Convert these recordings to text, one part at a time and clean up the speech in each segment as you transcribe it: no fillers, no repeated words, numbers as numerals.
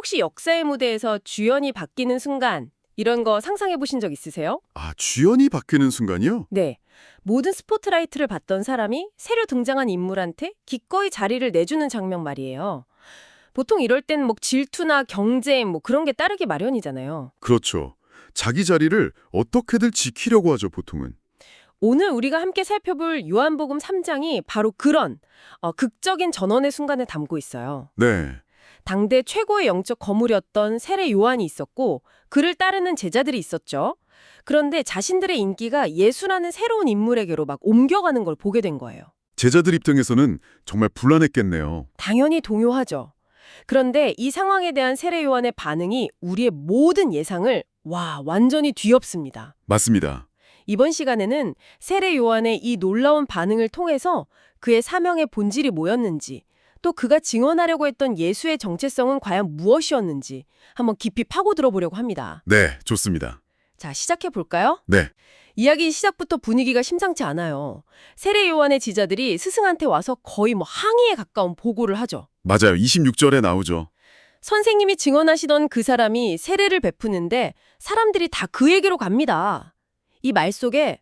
혹시 역사의 무대에서 주연이 바뀌는 순간 이런 거 상상해 보신 적 있으세요? 아, 주연이 바뀌는 순간이요? 네. 모든 스포트라이트를 받던 사람이 새로 등장한 인물한테 기꺼이 자리를 내주는 장면 말이에요. 보통 이럴 땐 뭐 질투나 경쟁 뭐 그런 게 따르기 마련이잖아요. 그렇죠. 자기 자리를 어떻게든 지키려고 하죠, 보통은. 오늘 우리가 함께 살펴볼 요한복음 3장이 바로 그런 극적인 전원의 순간을 담고 있어요. 네, 당대 최고의 영적 거물이었던 세례 요한이 있었고 그를 따르는 제자들이 있었죠. 그런데 자신들의 인기가 예수라는 새로운 인물에게로 막 옮겨가는 걸 보게 된 거예요. 제자들 입장에서는 정말 불안했겠네요. 당연히 동요하죠. 그런데 이 상황에 대한 세례 요한의 반응이 우리의 모든 예상을 완전히 뒤엎습니다. 맞습니다. 이번 시간에는 세례 요한의 이 놀라운 반응을 통해서 그의 사명의 본질이 뭐였는지, 또 그가 증언하려고 했던 예수의 정체성은 과연 무엇이었는지 한번 깊이 파고들어 보려고 합니다. 네, 좋습니다. 자, 시작해 볼까요? 네, 이야기 시작부터 분위기가 심상치 않아요. 세례 요한의 지자들이 스승한테 와서 거의 항의에 가까운 보고를 하죠. 맞아요. 26절에 나오죠. 선생님이 증언하시던 그 사람이 세례를 베푸는데 사람들이 다 그에게로 갑니다. 이 말 속에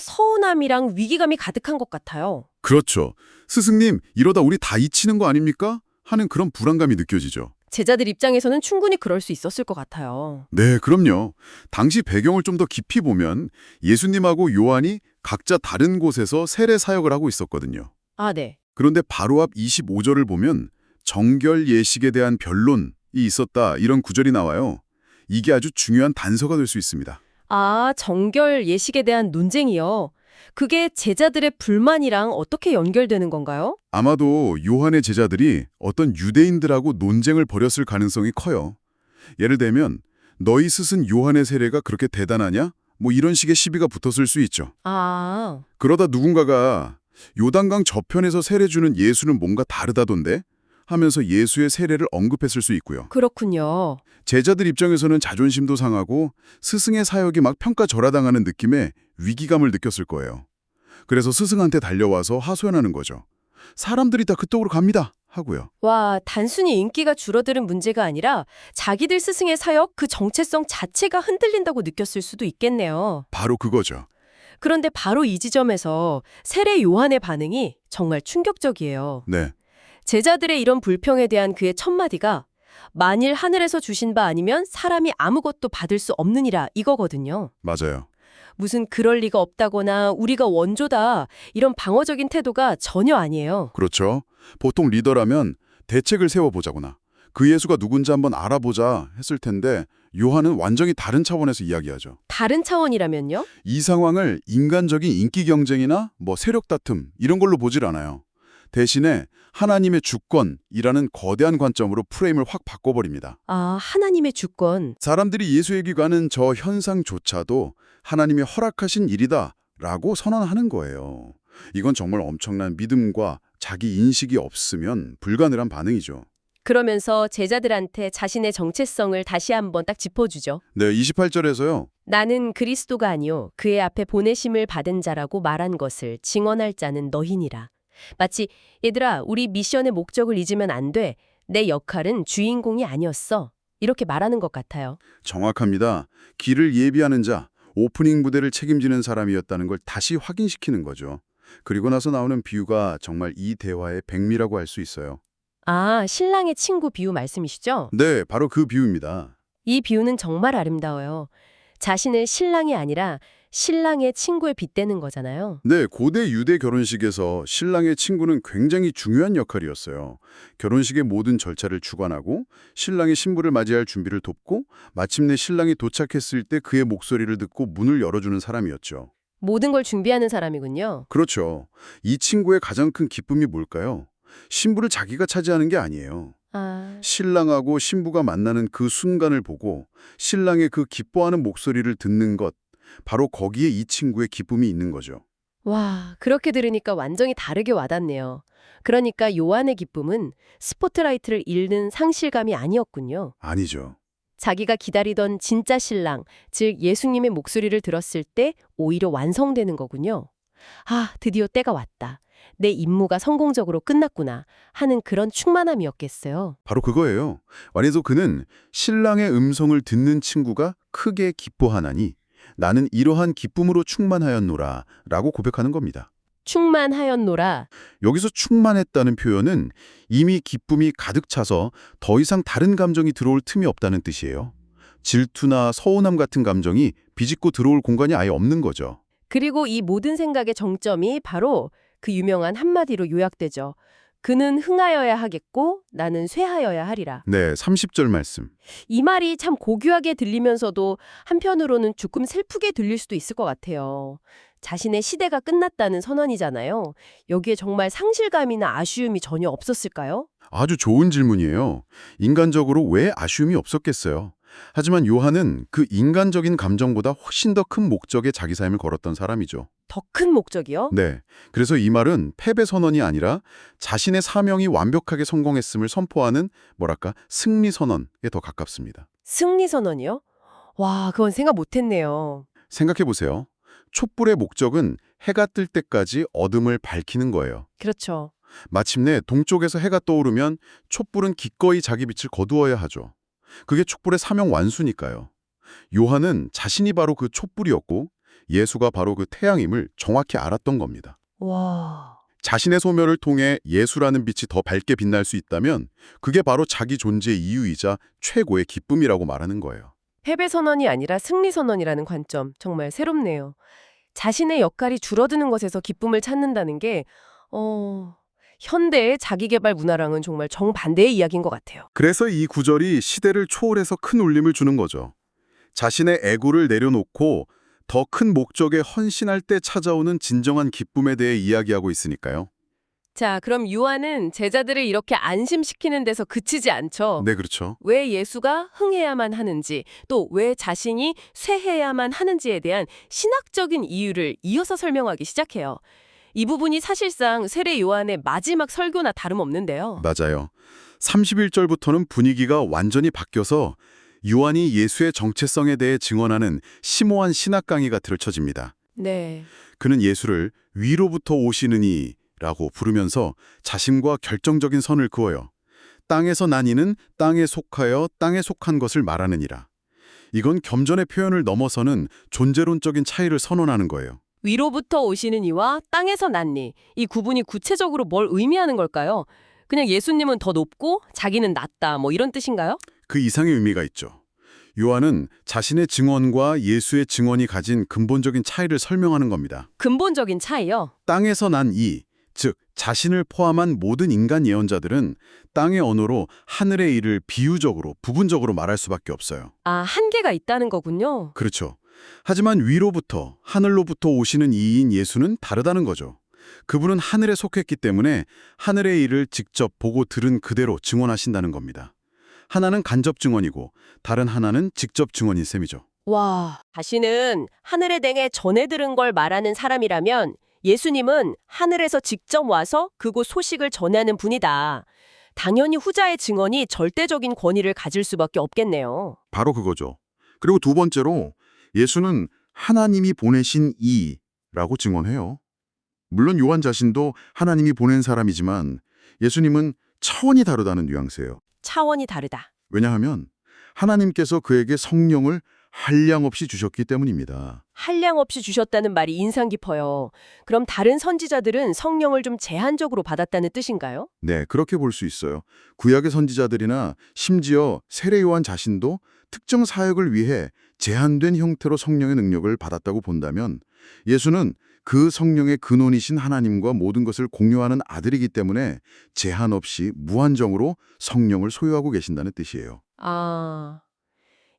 서운함이랑 위기감이 가득한 것 같아요. 그렇죠. 스승님, 이러다 우리 다 잊히는 거 아닙니까? 하는 그런 불안감이 느껴지죠. 제자들 입장에서는 충분히 그럴 수 있었을 것 같아요. 네, 그럼요. 당시 배경을 좀 더 깊이 보면 예수님하고 요한이 각자 다른 곳에서 세례 사역을 하고 있었거든요. 아, 네. 그런데 바로 앞 25절을 보면 정결 예식에 대한 변론이 있었다 이런 구절이 나와요. 이게 아주 중요한 단서가 될 수 있습니다. 아, 정결 예식에 대한 논쟁이요. 그게 제자들의 불만이랑 어떻게 연결되는 건가요? 아마도 요한의 제자들이 어떤 유대인들하고 논쟁을 벌였을 가능성이 커요. 예를 들면 너희 스승 요한의 세례가 그렇게 대단하냐? 뭐 이런 식의 시비가 붙었을 수 있죠. 아, 그러다 누군가가 요단강 저편에서 세례 주는 예수는 뭔가 다르다던데? 하면서 예수의 세례를 언급했을 수 있고요. 그렇군요. 제자들 입장에서는 자존심도 상하고 스승의 사역이 막 평가절하당하는 느낌에 위기감을 느꼈을 거예요. 그래서 스승한테 달려와서 하소연하는 거죠. 사람들이 다 그쪽으로 갑니다 하고요. 와, 단순히 인기가 줄어드는 문제가 아니라 자기들 스승의 사역 그 정체성 자체가 흔들린다고 느꼈을 수도 있겠네요. 바로 그거죠. 그런데 바로 이 지점에서 세례 요한의 반응이 정말 충격적이에요. 네, 제자들의 이런 불평에 대한 그의 첫마디가 만일 하늘에서 주신 바 아니면 사람이 아무것도 받을 수 없느니라 이거거든요. 맞아요. 무슨 그럴 리가 없다거나 우리가 원조다 이런 방어적인 태도가 전혀 아니에요. 그렇죠. 보통 리더라면 대책을 세워보자거나 그 예수가 누군지 한번 알아보자 했을 텐데 요한은 완전히 다른 차원에서 이야기하죠. 다른 차원이라면요? 이 상황을 인간적인 인기 경쟁이나 뭐 세력 다툼 이런 걸로 보질 않아요. 대신에 하나님의 주권이라는 거대한 관점으로 프레임을 확 바꿔버립니다. 아, 하나님의 주권. 사람들이 예수에게 가는 저 현상조차도 하나님이 허락하신 일이다라고 선언하는 거예요. 이건 정말 엄청난 믿음과 자기 인식이 없으면 불가능한 반응이죠. 그러면서 제자들한테 자신의 정체성을 다시 한번 딱 짚어주죠. 네, 28절에서요. 나는 그리스도가 아니요 그의 앞에 보내심을 받은 자라고 말한 것을 증언할 자는 너희니라. 마치 얘들아 우리 미션의 목적을 잊으면 안 돼. 내 역할은 주인공이 아니었어. 이렇게 말하는 것 같아요. 정확합니다. 길을 예비하는 자, 오프닝 무대를 책임지는 사람이었다는 걸 다시 확인시키는 거죠. 그리고 나서 나오는 비유가 정말 이 대화의 백미라고 할 수 있어요. 아, 신랑의 친구 비유 말씀이시죠? 네, 바로 그 비유입니다. 이 비유는 정말 아름다워요. 자신을 신랑이 아니라 신랑의 친구에 빗대는 거잖아요. 네, 고대 유대 결혼식에서 신랑의 친구는 굉장히 중요한 역할이었어요. 결혼식의 모든 절차를 주관하고 신랑이 신부를 맞이할 준비를 돕고 마침내 신랑이 도착했을 때 그의 목소리를 듣고 문을 열어주는 사람이었죠. 모든 걸 준비하는 사람이군요. 그렇죠. 이 친구의 가장 큰 기쁨이 뭘까요? 신부를 자기가 차지하는 게 아니에요. 아, 신랑하고 신부가 만나는 그 순간을 보고 신랑의 그 기뻐하는 목소리를 듣는 것, 바로 거기에 이 친구의 기쁨이 있는 거죠. 와, 그렇게 들으니까 완전히 다르게 와닿네요. 그러니까 요한의 기쁨은 스포트라이트를 잃는 상실감이 아니었군요. 아니죠. 자기가 기다리던 진짜 신랑, 즉 예수님의 목소리를 들었을 때 오히려 완성되는 거군요. 아, 드디어 때가 왔다. 내 임무가 성공적으로 끝났구나 하는 그런 충만함이었겠어요. 바로 그거예요. 완에서 그는 신랑의 음성을 듣는 친구가 크게 기뻐하나니 나는 이러한 기쁨으로 충만하였노라 라고 고백하는 겁니다. 충만하였노라. 여기서 충만했다는 표현은 이미 기쁨이 가득 차서 더 이상 다른 감정이 들어올 틈이 없다는 뜻이에요. 질투나 서운함 같은 감정이 비집고 들어올 공간이 아예 없는 거죠. 그리고 이 모든 생각의 정점이 바로 그 유명한 한마디로 요약되죠. 그는 흥하여야 하겠고 나는 쇠하여야 하리라. 네, 30절 말씀. 이 말이 참 고귀하게 들리면서도 한편으로는 조금 슬프게 들릴 수도 있을 것 같아요. 자신의 시대가 끝났다는 선언이잖아요. 여기에 정말 상실감이나 아쉬움이 전혀 없었을까요? 아주 좋은 질문이에요. 인간적으로 왜 아쉬움이 없었겠어요? 하지만 요한은 그 인간적인 감정보다 훨씬 더 큰 목적에 자기 삶을 걸었던 사람이죠. 더 큰 목적이요? 네. 그래서 이 말은 패배 선언이 아니라 자신의 사명이 완벽하게 성공했음을 선포하는 뭐랄까 승리 선언에 더 가깝습니다. 승리 선언이요? 와, 그건 생각 못했네요. 생각해 보세요. 촛불의 목적은 해가 뜰 때까지 어둠을 밝히는 거예요. 그렇죠. 마침내 동쪽에서 해가 떠오르면 촛불은 기꺼이 자기 빛을 거두어야 하죠. 그게 촛불의 사명 완수니까요. 요한은 자신이 바로 그 촛불이었고 예수가 바로 그 태양임을 정확히 알았던 겁니다. 와, 자신의 소멸을 통해 예수라는 빛이 더 밝게 빛날 수 있다면 그게 바로 자기 존재의 이유이자 최고의 기쁨이라고 말하는 거예요. 패배 선언이 아니라 승리 선언이라는 관점 정말 새롭네요. 자신의 역할이 줄어드는 것에서 기쁨을 찾는다는 게 현대의 자기계발 문화랑은 정말 정반대의 이야기인 것 같아요. 그래서 이 구절이 시대를 초월해서 큰 울림을 주는 거죠. 자신의 애고를 내려놓고 더 큰 목적에 헌신할 때 찾아오는 진정한 기쁨에 대해 이야기하고 있으니까요. 자, 그럼 요한은 제자들을 이렇게 안심시키는 데서 그치지 않죠. 네, 그렇죠. 왜 예수가 흥해야만 하는지, 또 왜 자신이 쇠해야만 하는지에 대한 신학적인 이유를 이어서 설명하기 시작해요. 이 부분이 사실상 세례 요한의 마지막 설교나 다름없는데요. 맞아요. 31절부터는 분위기가 완전히 바뀌어서 요한이 예수의 정체성에 대해 증언하는 심오한 신학 강의가 펼쳐집니다. 네. 그는 예수를 위로부터 오시느니 라고 부르면서 자신과 결정적인 선을 그어요. 땅에서 난 이는 땅에 속하여 땅에 속한 것을 말하느니라. 이건 겸손의 표현을 넘어서는 존재론적인 차이를 선언하는 거예요. 위로부터 오시는 이와 땅에서 난 이, 이 구분이 구체적으로 뭘 의미하는 걸까요? 그냥 예수님은 더 높고 자기는 낮다, 뭐 이런 뜻인가요? 그 이상의 의미가 있죠. 요한은 자신의 증언과 예수의 증언이 가진 근본적인 차이를 설명하는 겁니다. 근본적인 차이요? 땅에서 난 이, 즉 자신을 포함한 모든 인간 예언자들은 땅의 언어로 하늘의 일을 비유적으로, 부분적으로 말할 수밖에 없어요. 아, 한계가 있다는 거군요. 그렇죠. 하지만 위로부터, 하늘로부터 오시는 이인 예수는 다르다는 거죠. 그분은 하늘에 속했기 때문에 하늘의 일을 직접 보고 들은 그대로 증언하신다는 겁니다. 하나는 간접 증언이고 다른 하나는 직접 증언인 셈이죠. 와, 자신은 하늘의 댕에 전해 들은 걸 말하는 사람이라면 예수님은 하늘에서 직접 와서 그곳 소식을 전하는 분이다. 당연히 후자의 증언이 절대적인 권위를 가질 수밖에 없겠네요. 바로 그거죠. 그리고 두 번째로 예수는 하나님이 보내신 이라고 증언해요. 물론 요한 자신도 하나님이 보낸 사람이지만 예수님은 차원이 다르다는 뉘앙스예요. 차원이 다르다. 왜냐하면 하나님께서 그에게 성령을 한량없이 주셨기 때문입니다. 한량 없이 주셨다는 말이 인상 깊어요. 그럼 다른 선지자들은 성령을 좀 제한적으로 받았다는 뜻인가요? 네, 그렇게 볼 수 있어요. 구약의 선지자들이나 심지어 세례 요한 자신도 특정 사역을 위해 제한된 형태로 성령의 능력을 받았다고 본다면 예수는 그 성령의 근원이신 하나님과 모든 것을 공유하는 아들이기 때문에 제한 없이 무한정으로 성령을 소유하고 계신다는 뜻이에요. 아,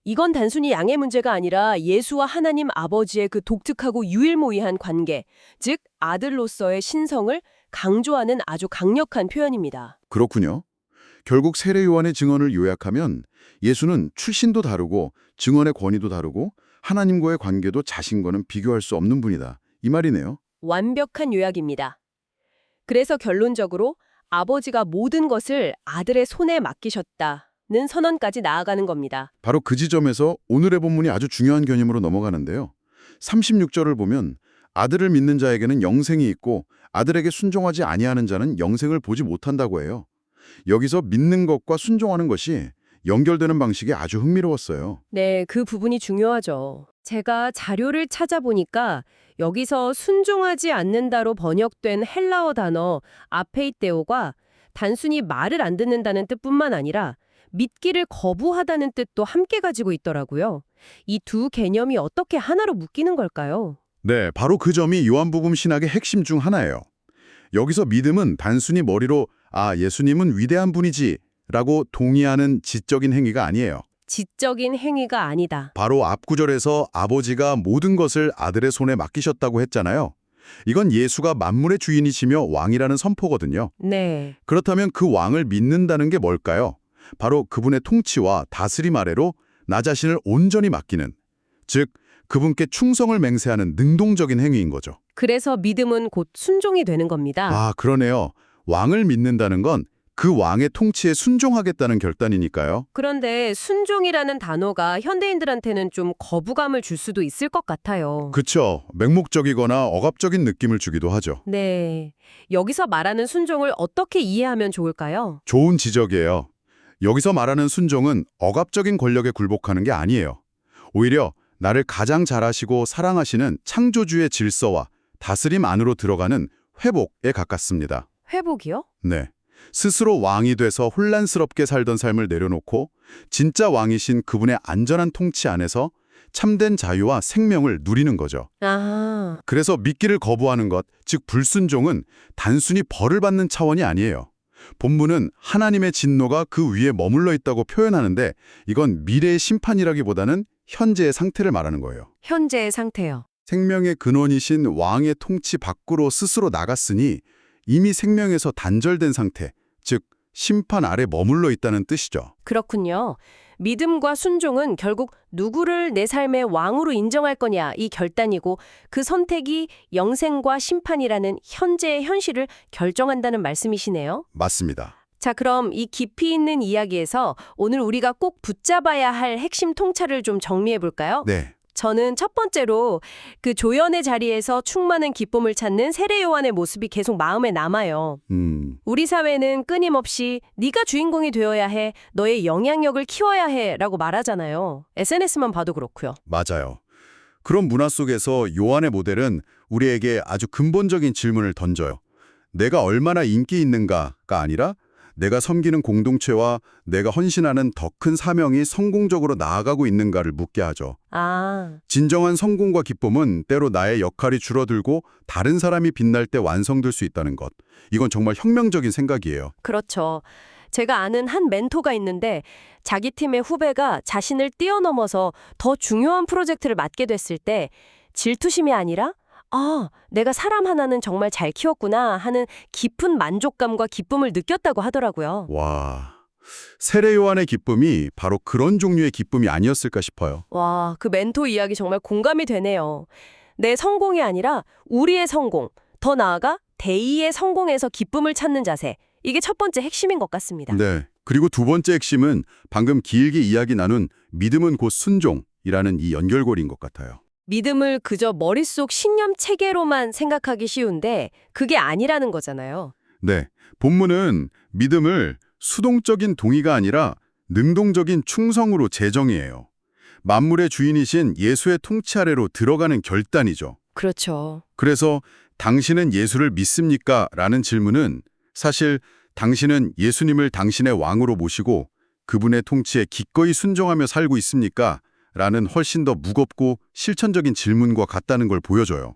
이건 단순히 양의 문제가 아니라 예수와 하나님 아버지의 그 독특하고 유일무이한 관계, 즉 아들로서의 신성을 강조하는 아주 강력한 표현입니다. 그렇군요. 결국 세례 요한의 증언을 요약하면 예수는 출신도 다르고 증언의 권위도 다르고 하나님과의 관계도 자신과는 비교할 수 없는 분이다. 이 말이네요. 완벽한 요약입니다. 그래서 결론적으로 아버지가 모든 것을 아들의 손에 맡기셨다는 선언까지 나아가는 겁니다. 바로 그 지점에서 오늘의 본문이 아주 중요한 개념으로 넘어가는데요. 36절을 보면 아들을 믿는 자에게는 영생이 있고 아들에게 순종하지 아니하는 자는 영생을 보지 못한다고 해요. 여기서 믿는 것과 순종하는 것이 연결되는 방식이 아주 흥미로웠어요. 네, 그 부분이 중요하죠. 제가 자료를 찾아보니까 여기서 순종하지 않는다로 번역된 헬라어 단어 아페이테오가 단순히 말을 안 듣는다는 뜻뿐만 아니라 믿기를 거부하다는 뜻도 함께 가지고 있더라고요. 이 두 개념이 어떻게 하나로 묶이는 걸까요? 네, 바로 그 점이 요한복음 신학의 핵심 중 하나예요. 여기서 믿음은 단순히 머리로 예수님은 위대한 분이지 라고 동의하는 지적인 행위가 아니에요. 지적인 행위가 아니다. 바로 앞구절에서 아버지가 모든 것을 아들의 손에 맡기셨다고 했잖아요. 이건 예수가 만물의 주인이시며 왕이라는 선포거든요. 네. 그렇다면 그 왕을 믿는다는 게 뭘까요? 바로 그분의 통치와 다스림 아래로 나 자신을 온전히 맡기는, 즉 그분께 충성을 맹세하는 능동적인 행위인 거죠. 그래서 믿음은 곧 순종이 되는 겁니다. 그러네요. 왕을 믿는다는 건 그 왕의 통치에 순종하겠다는 결단이니까요. 그런데 순종이라는 단어가 현대인들한테는 좀 거부감을 줄 수도 있을 것 같아요. 그쵸. 맹목적이거나 억압적인 느낌을 주기도 하죠. 네. 여기서 말하는 순종을 어떻게 이해하면 좋을까요? 좋은 지적이에요. 여기서 말하는 순종은 억압적인 권력에 굴복하는 게 아니에요. 오히려 나를 가장 잘 아시고 사랑하시는 창조주의 질서와 다스림 안으로 들어가는 회복에 가깝습니다. 회복이요? 네. 스스로 왕이 돼서 혼란스럽게 살던 삶을 내려놓고 진짜 왕이신 그분의 안전한 통치 안에서 참된 자유와 생명을 누리는 거죠. 아, 그래서 믿기를 거부하는 것, 즉 불순종은 단순히 벌을 받는 차원이 아니에요. 본문은 하나님의 진노가 그 위에 머물러 있다고 표현하는데 이건 미래의 심판이라기보다는 현재의 상태를 말하는 거예요. 현재의 상태요. 생명의 근원이신 왕의 통치 밖으로 스스로 나갔으니 이미 생명에서 단절된 상태, 즉 심판 아래 머물러 있다는 뜻이죠. 그렇군요. 믿음과 순종은 결국 누구를 내 삶의 왕으로 인정할 거냐 이 결단이고 그 선택이 영생과 심판이라는 현재의 현실을 결정한다는 말씀이시네요. 맞습니다. 자, 그럼 이 깊이 있는 이야기에서 오늘 우리가 꼭 붙잡아야 할 핵심 통찰을 좀 정리해 볼까요? 네. 저는 첫 번째로 그 조연의 자리에서 충만한 기쁨을 찾는 세례 요한의 모습이 계속 마음에 남아요. 우리 사회는 끊임없이 네가 주인공이 되어야 해, 너의 영향력을 키워야 해라고 말하잖아요. SNS만 봐도 그렇고요. 맞아요. 그런 문화 속에서 요한의 모델은 우리에게 아주 근본적인 질문을 던져요. 내가 얼마나 인기 있는가가 아니라 내가 섬기는 공동체와 내가 헌신하는 더 큰 사명이 성공적으로 나아가고 있는가를 묻게 하죠. 아, 진정한 성공과 기쁨은 때로 나의 역할이 줄어들고 다른 사람이 빛날 때 완성될 수 있다는 것. 이건 정말 혁명적인 생각이에요. 그렇죠. 제가 아는 한 멘토가 있는데 자기 팀의 후배가 자신을 뛰어넘어서 더 중요한 프로젝트를 맡게 됐을 때 질투심이 아니라 내가 사람 하나는 정말 잘 키웠구나 하는 깊은 만족감과 기쁨을 느꼈다고 하더라고요. 와, 세례 요한의 기쁨이 바로 그런 종류의 기쁨이 아니었을까 싶어요. 와, 그 멘토 이야기 정말 공감이 되네요. 내 성공이 아니라 우리의 성공, 더 나아가 대의의 성공에서 기쁨을 찾는 자세. 이게 첫 번째 핵심인 것 같습니다. 네. 그리고 두 번째 핵심은 방금 길게 이야기 나눈 믿음은 곧 순종이라는 이 연결고리인 것 같아요. 믿음을 그저 머릿속 신념 체계로만 생각하기 쉬운데 그게 아니라는 거잖아요. 네. 본문은 믿음을 수동적인 동의가 아니라 능동적인 충성으로 재정의해요. 만물의 주인이신 예수의 통치 아래로 들어가는 결단이죠. 그렇죠. 그래서 당신은 예수를 믿습니까? 라는 질문은 사실 당신은 예수님을 당신의 왕으로 모시고 그분의 통치에 기꺼이 순종하며 살고 있습니까? 라는 훨씬 더 무겁고 실천적인 질문과 같다는 걸 보여줘요.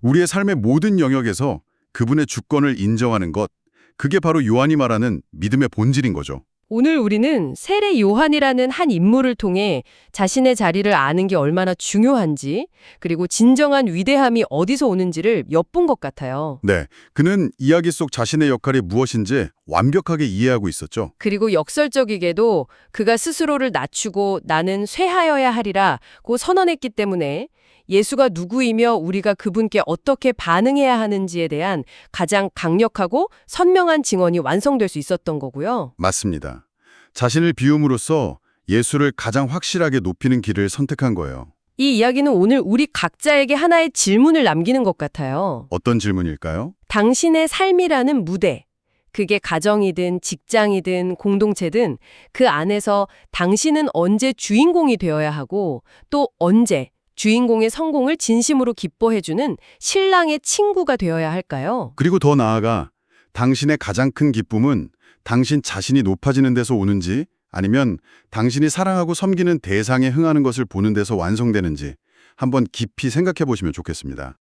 우리의 삶의 모든 영역에서 그분의 주권을 인정하는 것, 그게 바로 요한이 말하는 믿음의 본질인 거죠. 오늘 우리는 세례 요한이라는 한 인물을 통해 자신의 자리를 아는 게 얼마나 중요한지, 그리고 진정한 위대함이 어디서 오는지를 엿본 것 같아요. 네, 그는 이야기 속 자신의 역할이 무엇인지 완벽하게 이해하고 있었죠. 그리고 역설적이게도 그가 스스로를 낮추고 나는 쇠하여야 하리라고 선언했기 때문에 예수가 누구이며 우리가 그분께 어떻게 반응해야 하는지에 대한 가장 강력하고 선명한 증언이 완성될 수 있었던 거고요. 맞습니다. 자신을 비움으로써 예수를 가장 확실하게 높이는 길을 선택한 거예요. 이 이야기는 오늘 우리 각자에게 하나의 질문을 남기는 것 같아요. 어떤 질문일까요? 당신의 삶이라는 무대, 그게 가정이든 직장이든 공동체든 그 안에서 당신은 언제 주인공이 되어야 하고 또 언제 주인공의 성공을 진심으로 기뻐해주는 신랑의 친구가 되어야 할까요? 그리고 더 나아가 당신의 가장 큰 기쁨은 당신 자신이 높아지는 데서 오는지 아니면 당신이 사랑하고 섬기는 대상에 흥하는 것을 보는 데서 완성되는지 한번 깊이 생각해 보시면 좋겠습니다.